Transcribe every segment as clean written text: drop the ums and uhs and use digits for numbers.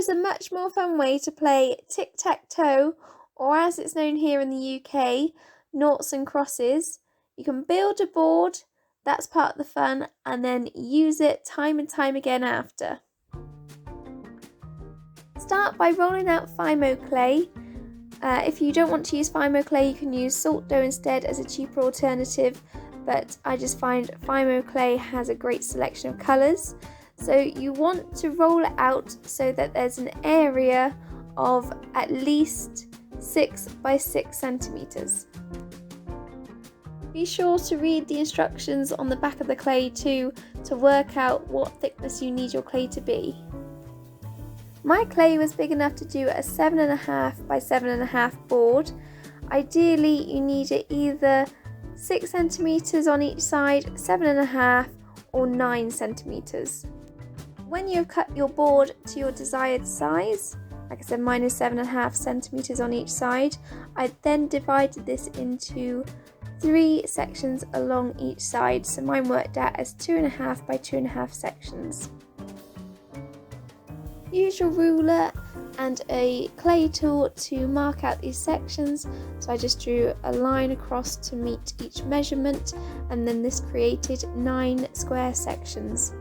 is a much more fun way to play Tic Tac Toe, or as it's known here in the UK, noughts and crosses. You can build a board, that's part of the fun, and then use it time and time again after. Start by rolling out Fimo clay. If you don't want to use Fimo clay, you can use salt dough instead as a cheaper alternative, but I just find Fimo clay has a great selection of colours. So you want to roll it out so that there's an area of at least 6 by 6 centimetres. Be sure to read the instructions on the back of the clay too to work out what thickness you need your clay to be. My clay was big enough to do a 7.5 by 7.5 board. Ideally you need it either 6 centimetres on each side, 7.5 or 9 centimetres. When you've cut your board to your desired size, like I said, mine is 7.5 centimetres on each side, I then divided this into 3 sections along each side, so mine worked out as 2.5 by 2.5 sections. Use your ruler and a clay tool to mark out these sections, so I just drew a line across to meet each measurement, and then this created 9 square sections.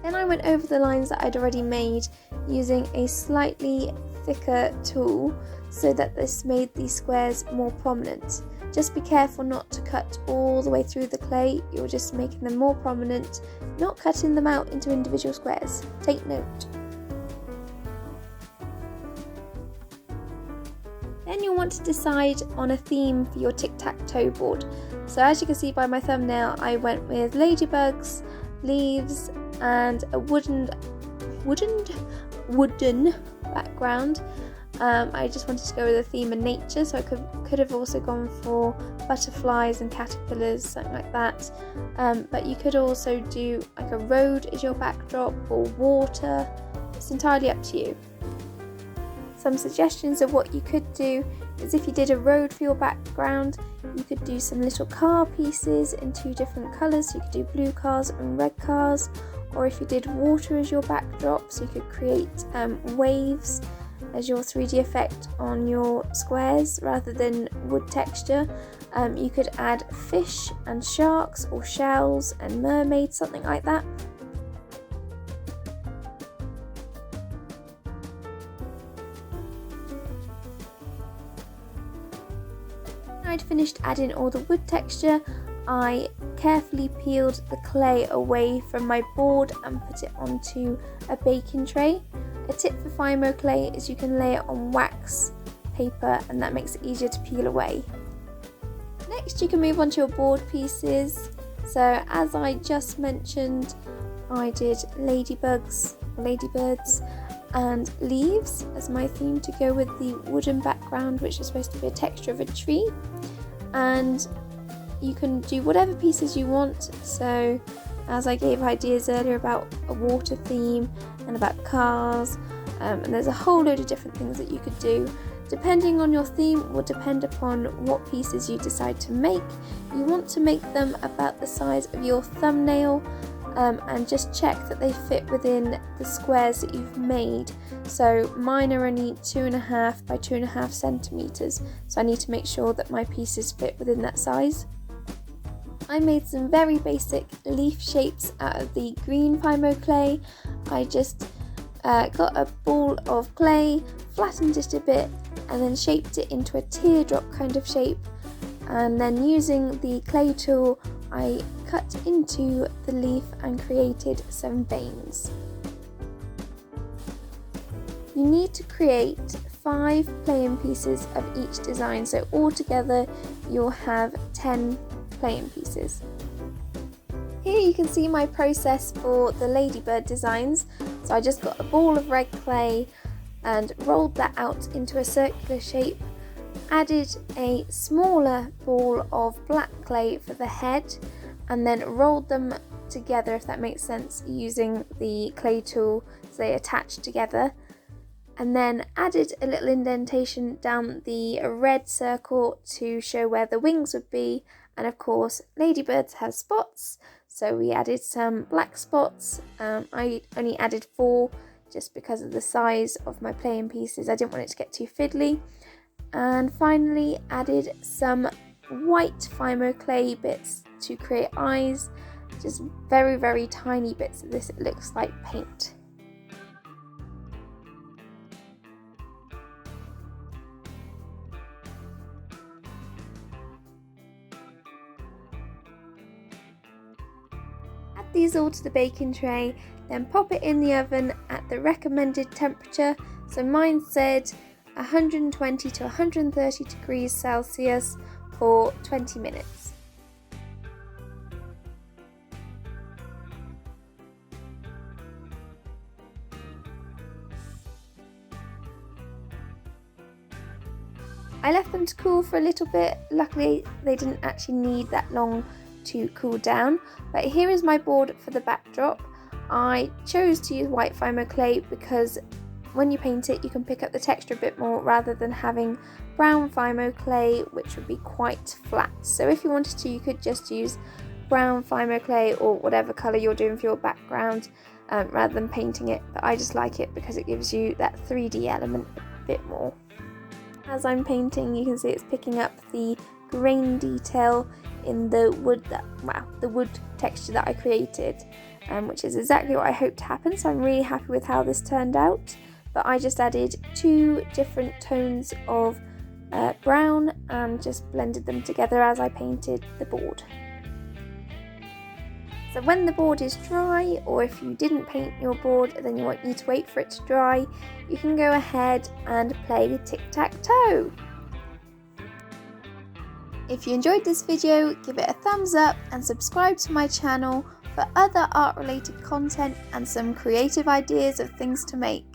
Then I went over the lines that I'd already made using a slightly thicker tool so that this made these squares more prominent. Just be careful not to cut all the way through the clay, you're just making them more prominent, not cutting them out into individual squares. Take note. Then you'll want to decide on a theme for your Tic Tac Toe board. So as you can see by my thumbnail, I went with ladybugs, leaves, and a wooden background. I just wanted to go with a theme of nature, so I could have also gone for butterflies and caterpillars, something like that. But you could also do like a road as your backdrop or water. It's entirely up to you. Some suggestions of what you could do is if you did a road for your background, you could do some little car pieces in 2 different colours. So you could do blue cars and red cars, or if you did water as your backdrop, so you could create waves as your 3D effect on your squares rather than wood texture. You could add fish and sharks or shells and mermaids, something like that. I'd finished adding all the wood texture, I carefully peeled the clay away from my board and put it onto a baking tray. A tip for Fimo clay is you can lay it on wax paper and that makes it easier to peel away. Next you can move on to your board pieces. So as I just mentioned, I did ladybirds and leaves as my theme to go with the wooden background, which is supposed to be a texture of a tree. And you can do whatever pieces you want, so as I gave ideas earlier about a water theme and about cars, and there's a whole load of different things that you could do. Depending on your theme will depend upon what pieces you decide to make. You want to make them about the size of your thumbnail, and just check that they fit within the squares that you've made. So mine are only 2.5 by 2.5 centimetres, so I need to make sure that my pieces fit within that size. I made some very basic leaf shapes out of the green Fimo clay. I just got a ball of clay, flattened it a bit, and then shaped it into a teardrop kind of shape. And then using the clay tool, I cut into the leaf and created some veins. You need to create 5 playing pieces of each design, so altogether you'll have 10 playing pieces. Here you can see my process for the ladybird designs. So I just got a ball of red clay and rolled that out into a circular shape, added a smaller ball of black clay for the head, and then rolled them together, if that makes sense, using the clay tool so they attach together. And then added a little indentation down the red circle to show where the wings would be. And of course, ladybirds have spots, so we added some black spots. I only added 4 just because of the size of my playing pieces. I didn't want it to get too fiddly. And finally added some white Fimo clay bits to create eyes, just very, very tiny bits of this. It looks like paint. Add these all to the baking tray, then pop it in the oven at the recommended temperature. So mine said 120 to 130 degrees Celsius for 20 minutes. I left them to cool for a little bit. Luckily, they didn't actually need that long to cool down. But here is my board for the backdrop. I chose to use white Fimo clay because when you paint it, you can pick up the texture a bit more rather than having brown Fimo clay, which would be quite flat. So if you wanted to, you could just use brown Fimo clay or whatever colour you're doing for your background rather than painting it. But I just like it because it gives you that 3D element a bit more. As I'm painting, you can see it's picking up the grain detail in the wood the wood texture that I created, which is exactly what I hoped to happen. So I'm really happy with how this turned out. But I just added 2 different tones of brown and just blended them together as I painted the board. So when the board is dry, or if you didn't paint your board then you need to wait for it to dry, you can go ahead and play Tic Tac Toe. If you enjoyed this video, give it a thumbs up and subscribe to my channel for other art related content and some creative ideas of things to make.